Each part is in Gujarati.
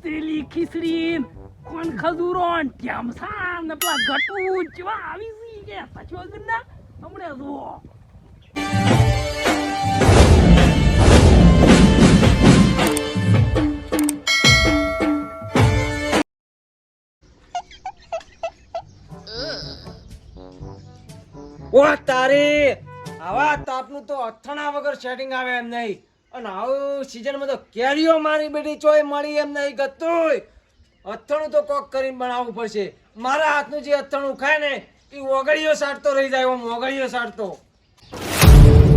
ઉતરેલી ખીચડી કોણ ખજૂરો ઢેમસા ને પેલા ગટુ ચવા આવી સી કે પછો ના હમણે જુઓ ઓ તારી આવા તાપનું તો અથણા વગર સેટિંગ આવે એમ નહીં અને આવું સીઝનમાં તો કેરીઓ મારી બેટી ચોય મળી એમ નહીં ગતુંય અથણું તો કોક કરીને બનાવવું પડશે મારા હાથનું જે અથણું ખાય ને એ ઓગળીઓ સાટતો રહી જાય ઓમ ઓગળીઓ સાટતો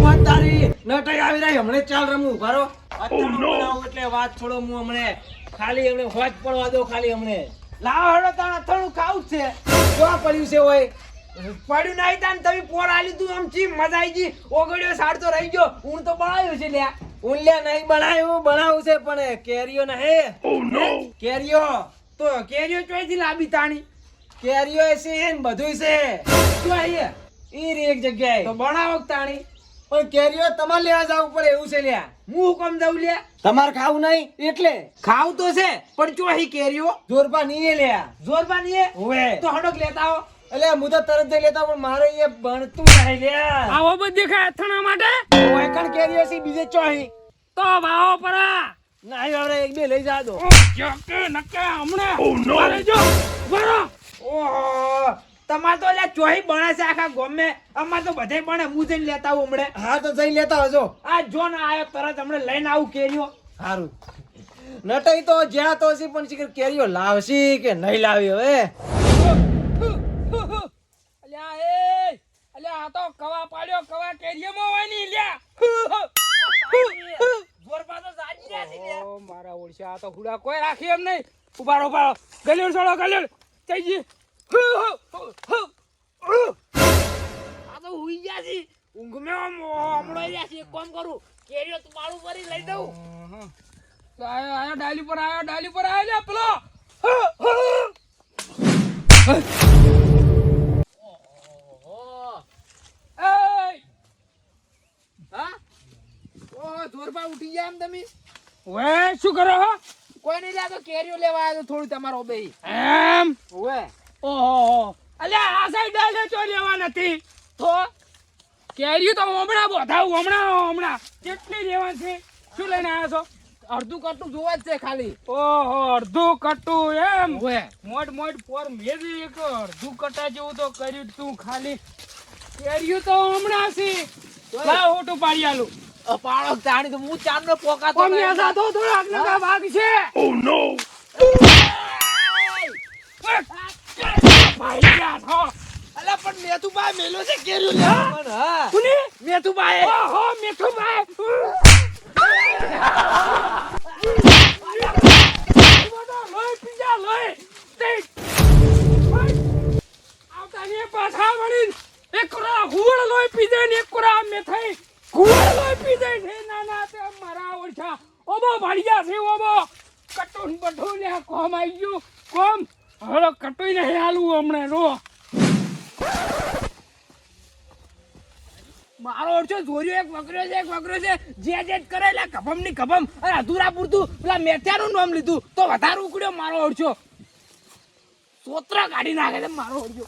ઓ તારી નટાઈ આવી રહી હમણે ચાલ રમું ભરો અથણું બનાવું એટલે વાત છોડો હું હમણે ખાલી હમણે હોજ પડવા દો ખાલી હમણે લાવ હડો તાણ અથણું ખાવું જ છે જો પડ્યું છે ઓય પડ્યું નહીં તાન તમે પોર આલી તું આમ ચી મજા આવી ગઈ ઓગળ્યો સાડતો રહી ગયો ઊન તો બનાવ્યું છે લ્યા ઊન લ્યા નહીં બનાવ્યું બનાવું છે પણ કેરીઓ નહીં કેરીઓ તો કેરીઓ ચોઈથી લાવી તાણી કેરીઓ છે ને બધું છે શું આઈએ ઈ રે એક જગ્યાએ તો બનાવો તાણી પણ કેરીઓ તમારે લેવા જવું પડે એવું છે લ્યા હું હુકમ દઉં લ્યા તમારે ખાવું નહીં એટલે ખાવું તો છે પણ ચોહી કેરીઓ જોરબા નહીં લ્યા જોરબા નહીં હોવે તો હડક લેતા આવો એટલે હું તો તરત જઈ લેતા પણ મારે એ ભણતું નહીં લ્યા આવો બધું દેખાય અથણા માટે ઓય કણ કેરીઓ છે બીજે ચોહી તો ભાવો પરા નહીં હવે એક બે લઈ જા દો જકે નકે હમણે મારે જો બરો ઓહો તમાર તો લે ચોહી બણે છે આખા ગોમે અમાર તો બધે બણે હું જઈને લેતા આવું હમણે હા તો જઈ લેતા આવજો આ જો ને આયો તરત હમણે લઈને આવું કેરીઓ સારું નટાઈ તો જ્યાં તો હશે પણ શીખર કેરીઓ લાવશી કે નહીં લાવી હવે અલ્યા એ અલ્યા આ તો કવા પાડ્યો કવા કેરીઓમાં હોય ની લ્યા જોરપા તો સાજી રહ્યા છે લ્યા ઓ મારા ઓળશા તો હુડા કોઈ રાખી એમ નહીં ઉભારો ઉભારો ગલ્યોર છોડો ગલ્યોર જઈજી આ તો હુઈ ગયા છે ઊંઘ મે હમણો રહ્યા છે એક કામ કરું કેરીઓ તું મારું ભરી લઈ દઉં તો આયો ડાલી પર આયો લે પેલો જોરપા ઉઠી ગયા એમ તમે વે શું કરો હો કોઈ નહીં લાગો કેરીઓ લેવા આવ્યો થોડું તમારો બે એમ વે ઓહો અલ્યા આ સાઈડ ડાલે ચો લેવા નથી તો કેરીઓ તો હમણાં બોધાવું હમણાં કેટલી લેવા છે શું લઈને આવ્યા છો અડધું કટ્ટું જોવા જ છે ખાલી ઓહો અડધું કટ્ટું એમ વે મોટ પોર મેજી એક અડધું કટ્ટા જેવું તો કર્યું તું ખાલી કેરીઓ તો હમણાં છે લાવ ઓટું પાડી આલું પાડો તાણી તો હું ચાંદનો પોકાતો કોમ યાસા તો થોડો આગળ ભાગ છે ઓ નો ભાઈ જા થો અલા પણ મેતુભાઈ મેલો છે કેરીઓ લે પણ હા કોની મેતુભાઈ ઓહો મેતુભાઈ લોય પીજા લોય તે આવતા ને પાછા વળીન એક કોરા હુળ લોય પીજે ને એક કોરા મે થઈ હુળ લોય પીજે છે નાના તે મારા ઓછા ઓબો ભાડિયા છે ઓબો કટુન બઠો લે કોમ આવી ગયું કોમ હળો કટોઈ ને હાલું હમણે રો મારો ઓછો જોર્યો એક વગર્યો છે જે કરેલા કભમ ની કભમ અને અધૂરા પૂરતું પેલા મેથિયાનું નામ લીધું તો વધારે ઉકળ્યો મારો ઓછો સોત્ર કાઢી નાખે છે મારો ઓછો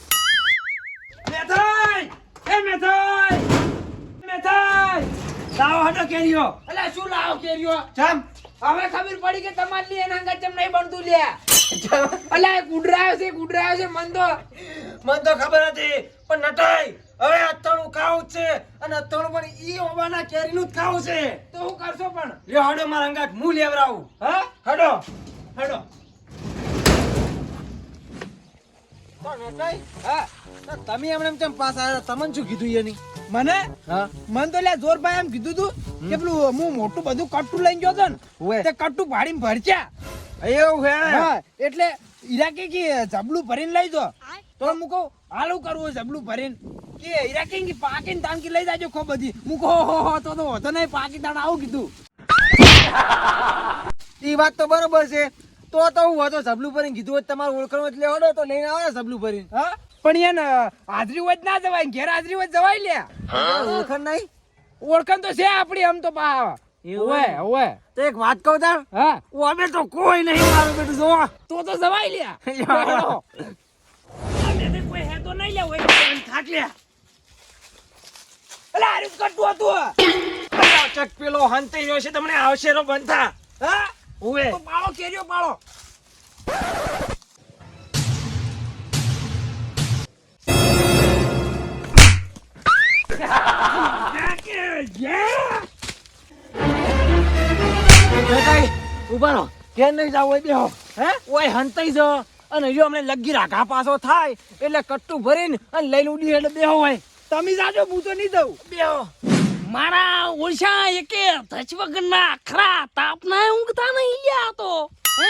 મેથાઈ લાવો હટો કેરીઓ અલા શું લાવો કેરીઓ ચમ હવે ખબર પડી કે તમાર લી એના અંગા ચમ નહીં બનતું લે અલા ગુડરાયો છે મન તો ખબર હતી પણ નટાઈ હવે અથણું ખાવું છે અને અથણું પણ ઈ ઓબાના કેરીનું જ ખાવું છે તો હું કરશો પણ લ્યો હડો મારા અંગાત હું લેવરાવું હા હડો તો નટાઈ હા તમે એમ ચમ પાસ આવ્યા તમને શું કીધું એની મને હા મન તો લે જોરભાઈ એમ કીધું તું કે પેલું હું મોટું બધું કટ્ટું લઈને ગયો તો ને ઓય તે કટ્ટું ભાડીને ભરચ્યા એવું હે હા એટલે ઈરા કે જબલું ભરીને લઈ જો તો હું કહું હાલું કરવું જબલું ભરીને કે ઈરા કે પાકીને તાનકી લઈ જાજો ખો બધી હું કહો હો તો હોતો નહીં પાકી તાણ આવું કીધું ઈ વાત તો બરોબર છે તો હું હતો જબલું ભરીને કીધું હોય તમારું ઓળખણ એટલે હડો તો લઈને આવે જબલું ભરીને હા પણ એને હાજરી હોય ના જવાય ઘેર હાજરી હોય જવાય લે ઓળખણ નહીં ઓળખણ તો છે આપડી આમ તો ઓવે ઓવે તો એક વાત કહું તાર હા અમે તો કોઈ નહીં મારું બેટું જો તો જવાય લ્યા કોઈ હે તો નહીં લે હોય થાક લે અલા આરી કટું હતું ચક પેલો હંતાઈ રહ્યો છે તમને આવશે રો બનતા હા ઓવે તો પાળો કેર્યો પાળો ઉભા રહો કેમ નહીં જાવ હોય બેહો હે ઓય હંતાઈ જ અને જો અમને લગી રાખા પાછો થાય એટલે કટ્ટું ભરીને અને લઈને ઉડી એટલે બેહો હોય તમે જાજો હું તો નહીં દઉં બેહો મારા ઓળશા એકે ધચ વગરના ખરા તાપના ઊંઘતા નહીં લ્યા તો હે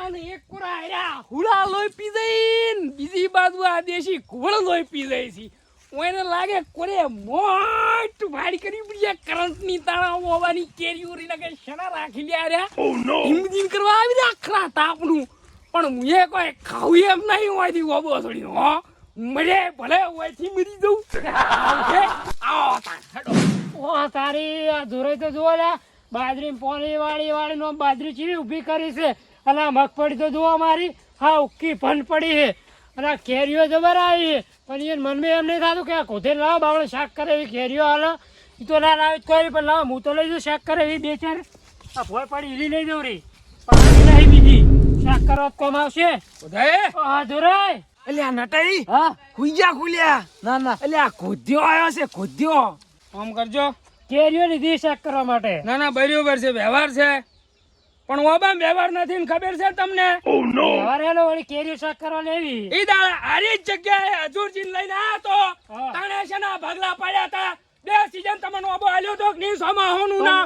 અને એક કોરા આર્યા હુડા લોહી પી જઈન બીજી બાજુ આ દેશી ઘોળ લોહી પી જાય છે ઓને લાગે કોરે મોટ ભાડી કરી પડ્યા કરંટ ની તાણા હોવાની કેરી ઉરી લાગે શણા રાખી લ્યા રે ઓ નો હિમદીન કરવા આવી રહ્યા ખરા તાપનું પણ મુએ કોઈ ખાવું એમ નહીં હોયથી ઓબો થોડી હો મરે ભલે ઓયથી મરી જઉં આવો તા હેડો ઓ તારી આ ધોરે તો જુઓ લે બાજરી પોણી વાળી નો બાજરી ચીવી ઊભી કરી છે અને આ મગફળી તો જુઓ મારી હા ઉક્કી ફન પડી છે અને આ કેરીઓ જબર આવી છે પણ એ મનમાં એમ નહીં થતું કે આ કોથે લાવો બાવળે શાક કરે એવી કેરીઓ હાલ એ તો ના લાવે કોઈ પણ લાવો હું તો લઈ જાઉં શાક કરે એવી બે ચાર આ ફળ પડી હીલી લઈ જઉં રી પણ નહીં બીજી શાક કરવા કોમ આવશે બધાએ હા ધોરાય એટલે આ નટાઈ હા ખુઈજા ખુલ્યા ના ના એટલે આ ખોદ્યો આવ્યો છે ખોદ્યો કામ કરજો કેરીઓ લીધી શાક કરવા માટે ના ના બરાબર છે વ્યવહાર છે પણ ઓબામ વ્યવહાર નથી ને ખબર છે તમને વ્યવહાર હેલો વળી કેરીઓ શાક કરવા લેવી ઈ દાડા આરી જ જગ્યાએ હજુરજી લઈને આયા તો હા. તાણે છે ને ભાગલા પાડ્યા હતા બે સીઝન તમને ઓબો આલ્યો તો કે નહીં સોમાહોનું ના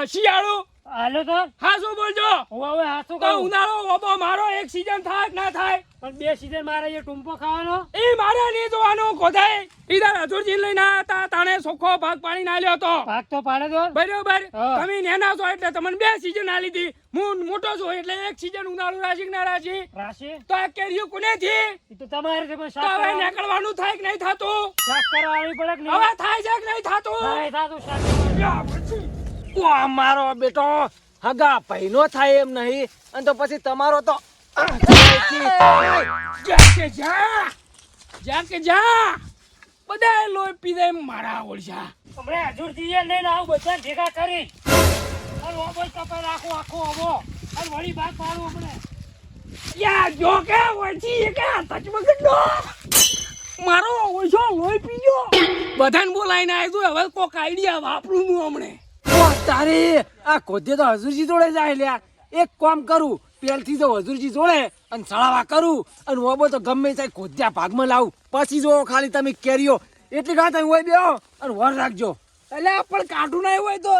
શિયાળું હાલો તો હા શું બોલજો હવે હાથું તો કહું ઉનાળો ઓબો મારો એક સીઝન થાય કે ના થાય પણ બે સીઝન મારે એ ટૂંપો ખાવાનો ઈ મારે નહીં જોવાનું કોથાય ઈ દાડા હજુરજી લઈને આયા હતા તાણે સોખો ભાગ પાડી ના લ્યો તો ભાગ તો પાડે તો બરોબર હા. તમે નેના છો એટલે તમને બે સીઝન આલી દી હું મોટો છું એટલે એક સીઝન ઉનાળુ રાશી કે ના રાશી રાશિ તો આ કેરીઓ કોને થી એ તો તમારે છે પણ તો હવે નીકળવાનું થાય કે નહીં થતું શાક કરવા આવી પડે કે હવે નહીં થાય છે કે નહીં થતું નહીં થાતું શાક કરવા. યા પછી. ઓ મારો બેટો હગા પૈનો થાય એમ નહીં અને તો પછી તમારો તો જા કે જા બધા લોહી પી જાય મારા ઓળશા હમણાં હજુરજીએ લઈને આવું બધા ભેગા કરી અને ઓબો કપાઈ રાખું આખો ઓબો અને વળી ભાગ પાડું હમણે યા જો કે વચ્ચી કે તચ મગડો મારો ઓળશો લોહી પી ગયો બધાને બોલાઈને આવ્યો છું હવે કોક આઈડિયા વાપરું હું હમણે ઓ તારી આ કોધે તો હજુરજી જોડે જાય લ્યા એક કામ કરું પેલથી તો હજુરજી જોડે અને સળાવા કરું અને ઓબો તો ગમે ત્યાં કોધ્યા ભાગમાં લાવું પછી જો ખાલી તમે કેરીઓ એટલી ગાતા હોય બેહો અને વર રાખજો એટલે પણ કાઢું નહીં હોય તો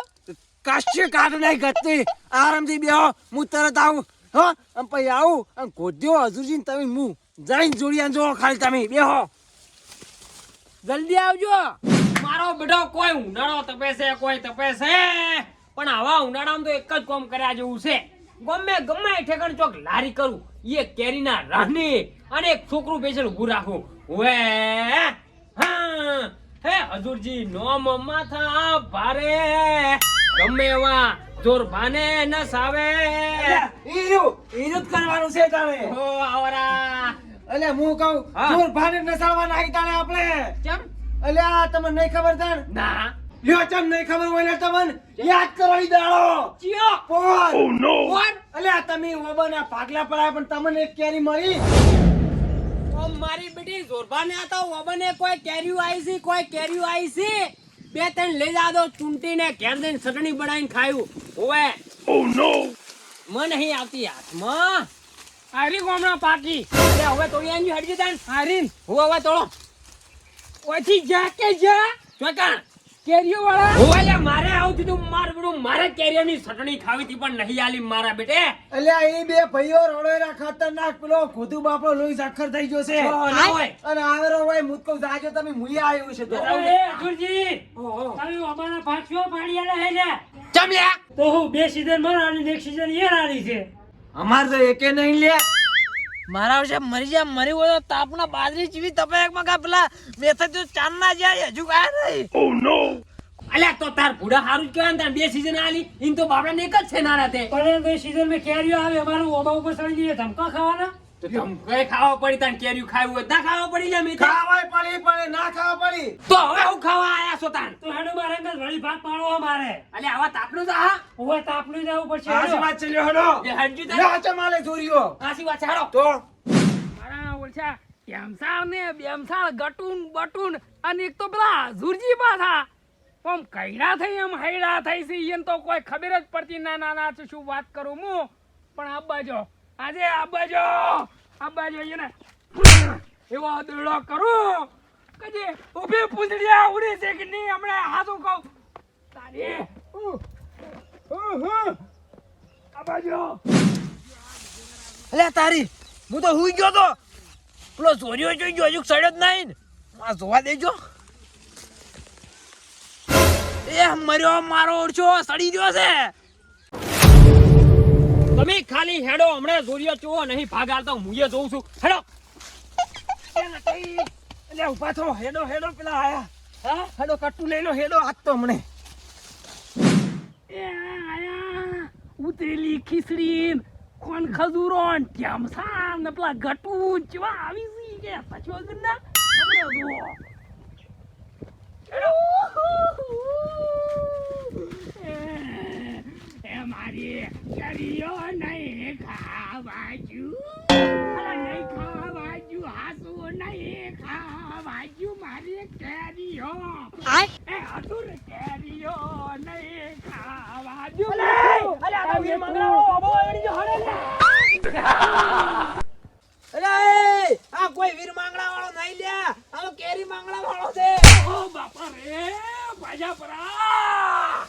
કાશ્ય કાઢ નહીં ગતી આરામથી બેહો હું તરત આવું હા અને પછી આવું અને કોધ્યો હજુરજી ને તમે હું જઈને જોડિયા જો ખાલી તમે બેહો જલ્દી આવજો મારો બેટો કોઈ ઉનાળો તપે છે કોઈ તપે છે પણ આવા ઉનાળામાં તો એક જ કામ કર્યા જેવું છે ગમે ઠેકાણ ચોક લારી કરું એ કેરીના રાહની અને એક છોકરું પેશલ ઊભું રાખું વે હા હે હજુરજી નોમ માથા ભારે ગમે એવા જોર ભાને ન સાવે ઈરું જ કરવાનું છે તમે હો આવરા એટલે હું કહું હા. ચોર ભાને નસાડવા નાખી તાણે આપણે કેમ એટલે આ તમને નહીં ખબર તાણ ના લ્યો ચમ નહીં ખબર હોય ને તમને યાદ કરો ઈ દાડો ચિયો કોણ કોણ એટલે આ તમે ઓબાના પાગલા પડાય પણ તમને એક કેરી મળી ઓ મારી બેટી જોરબાને આતા ઓબને કોઈ કેરીઓ આવી છે કોઈ કેરીઓ આવી છે બે ત્રણ લઈ જા દો ચૂંટીને ઘેર દઈને ચટણી બનાવીને ખાયું ઓવે ઓ નો મને નહીં આવતી હાથમાં આરી ગોમણા પાકી એટલે હવે તોડી આંજી હટજી તાન હારીન હું હવે તોડો ઓછી જા કે જા ચોકા કેરીઓ વાળા ઓલે મારે આવતી તું માર બડું મારે કેરીઓની ચટણી ખાવી હતી પણ નહીં આલી મારા બેટે એટલે આ એ બે ભાઈઓ રડોયરા ખતરનાક પેલો ખોદુ બાપડો લોહી સાખર થઈ ગયો છે ના હોય અને આવેરો હોય મુદકો જાજો તમે મુયા આવ્યું છે તો એ હજુરજી તમે અમારા ભાગ શું પાડી આલે હે લે ચમલ્યા તો હું બે સીઝન મારા એક સીઝન એ રાડી છે અમાર તો એકે નહીં લે મારા વર્ષે મરી જાય મરી હોય તો તાપના બાજરી ચીવી તપેક માં પેલા મેથડ તો ચાંદના જાય હજુ કાય નહીં અલ્યા તો તાર ભૂડા હારું જ કહેવાય ને, તાર બે સીઝન આલી ઈન તો બાપડાને એક જ છે નાના તે. પણ એ સીઝન માં કેરીઓ આવે અમારું ઓબા ઉપર સડી જઈએ ધમકા ખાવાના. તો તમ કઈ ખાવા પડી તાન કેરીયું ખાવું હોય ના ખાવા પડી લે મે ખાવાય પડી પણ ના ખાવા પડી. તો હવે હું ખાવા આયા છો તાન. તો હેડો મારે અંદર વળી ભાગ પાડવો મારે. અલ્યા આવા તાપનું તો હા ઓવે તાપનું જવું પડશે. આસી વાત છે લ્યો હેડો. એ હટજુ તાર. લ્યો આચે માલે ચોરીઓ. આસી વાત છે હાલો. તો મારા ઓળછા કેમસાળ ને બેમસાળ ગટુન બટુન અને એક તો પેલા ઝુરજી પાછા આમ કૈડા થઈ એમ હૈડા થઈ છે એને તો કોઈ ખબર જ પડતી ના ના છે શું વાત કરું હું પણ આબાજો આજે આબાજો એને એવો દોડો કરું કે ઊભી પૂંછડિયા ઉડી છે કે નહીં હમણાં હાથું કહું તારી આબાજો અલ્યા તારી હું તો હુઈ ગયો તો પેલો ચોરીઓ જોઈ ગયો હજુ સડ્યો જ નહીં ને. આ જોવા દેજો એ મર્યો મારો ઓળછો સડી ગયો છે. તમે ખાલી હેડો હમણાં જોરિયો ચો નહીં ભાગ આલતો હું એ જોઉં છું હેડો. અલ્યા ઉભા થો હેડો પેલા આયા. હા હેડો કટ્ટુ લઈ લો હેડો આજ તો હમણે. એ આયા ઉતરેલી ખીચડી કોણ ખજૂરો ઢેમસા ને પેલા ગટું ચવા આવી સી કે પછો ગના આપણે એ મારી કરીયો નહીં ખાવાજુ નહીં ખાવાજુ હાસુ નહીં ખાવાજુ મારી કેરીયો એ અધુર કેરીયો નહીં ખાવાજુ અલે આ વીર મંગળાઓ ઓબો એડી જો હડે લે. અરે આ કોઈ વીર માંગડા વાળો નહીં લ્યા, આ તો કેરી માંગડા વાળો છે. ઓ બાપા રે ભાજા પરા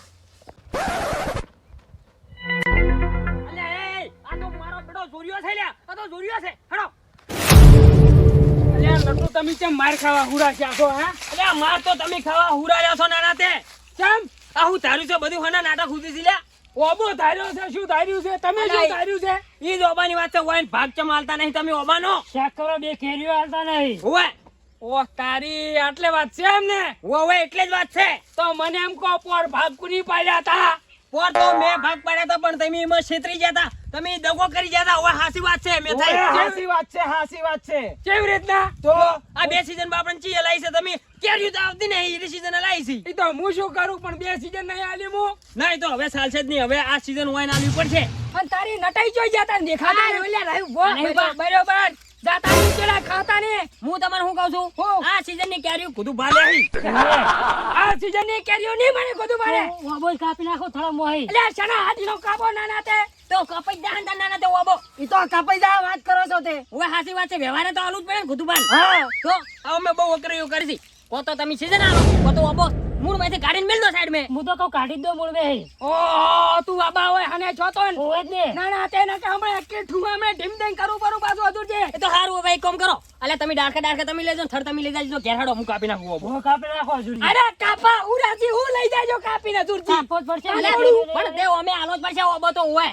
અલે એ આ તો મારો બેડો જોરિયો છે લે આ તો જોરિયો છે હેડો. અલ્યા નટુ તમે કેમ માર ખાવા હુરાશ્યા છો હા અલે આ માર તો તમે ખાવા હુરાયા છો નાના તે. કેમ આ હું તારું છે બધું હના નાટક હુદી છે લે. ઓબો ધાર્યો છે શું ધાર્યું છે તમે શું ધાર્યું છે ઈ જ ઓબાની વાત છે ઓય ભાગ ચમ આલતા નહીં તમે ઓબાનો ચેક કરો બે કેરીઓ હાલતા નહીં. ઓય ઓ તારી આટલે વાત છે એમ ને ઓય એટલે જ વાત છે. તો મને એમ કહો પોર ભાગ કુની પાડ્યા તા પોર તો મેં ભાગ પાડ્યા હતા પણ તમે એમાં છેતરી ગયા હતા, તમે દગો કરી ગયા હતા. ઓય હાસી વાત છે મેં ઓય, થાય હાસી વાત છે હાસી વાત છે. કેવી રીતના તો આ બે સીઝન બાપણ ચી લાઈ છે તમે કેરી તો આવતી નહીં એ સીઝન લાઈ છે. ઈ તો હું શું કરું પણ બે સીઝન નહીં આલી હું નહીં તો હવે ચાલશે જ નહીં, હવે આ સીઝન ઓય ના આલવી પડશે. અને તારી નટાઈ જોઈ જતા ને દેખાતા ને ઓલ્યા રહ્યું બરોબર જાતા ની કેળા ખાતા ને હું તમને શું કહું છું હું? આ સીઝન ની કેરીઓ કુદું ભાલે હી. આ સીઝન ની કેરીઓ નહીં મને બધું મારે ઓબો કાપી નાખો થોડા મોહી. એટલે શના હાથીનો કાબો નાના તે તો કપાઈ દા હંતા નાના તે ઓબો ઈ તો કાપાઈ જા વાત કરો છો તે ઓય હાસી વાત છે વ્યવહારે તો આલું જ પડે ને કુદું ભાન. હા તો આ અમે બહુ વકરીઓ કરી છે. કો તો તમે સીઝન આલો કો તો ઓબો મૂળ માંથી કાઢીને મેલ દો સાઈડ મે. હું તો કહું કાઢી જ દો મૂળ બે. ઓ તું બાબા હોય હને જોતો ને ઓવે જ ને. ના ના તેને કે હમણાં કે ઠું હમણાં ઢીમ ઢીમ કરું પરું પાછું અધૂર છે એ તો હારું હવે એક કામ કરો અલે તમે ડાળખા તમે લેજો ને થડ તમે લઈ જાજો ઘેર હાડો હું કાપી નાખું ઓબો. હું કાપી નાખો જુડી. અરે કાપા ઉરાજી હું લઈ જાજો કાપીને દૂરથી કાપો જ પડશે. અલે, પણ તે અમે આલો જ પડશે ઓબો તો હોય.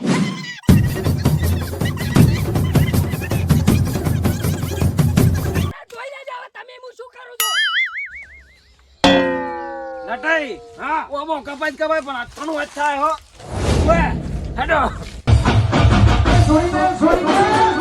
જોઈ લેજો હવે તમે હું શું કરું છું નટાઈ હા ઓબો કપાઈ પણ આ ઘણું જ થાય હો. ઓય હેડો છોડી દે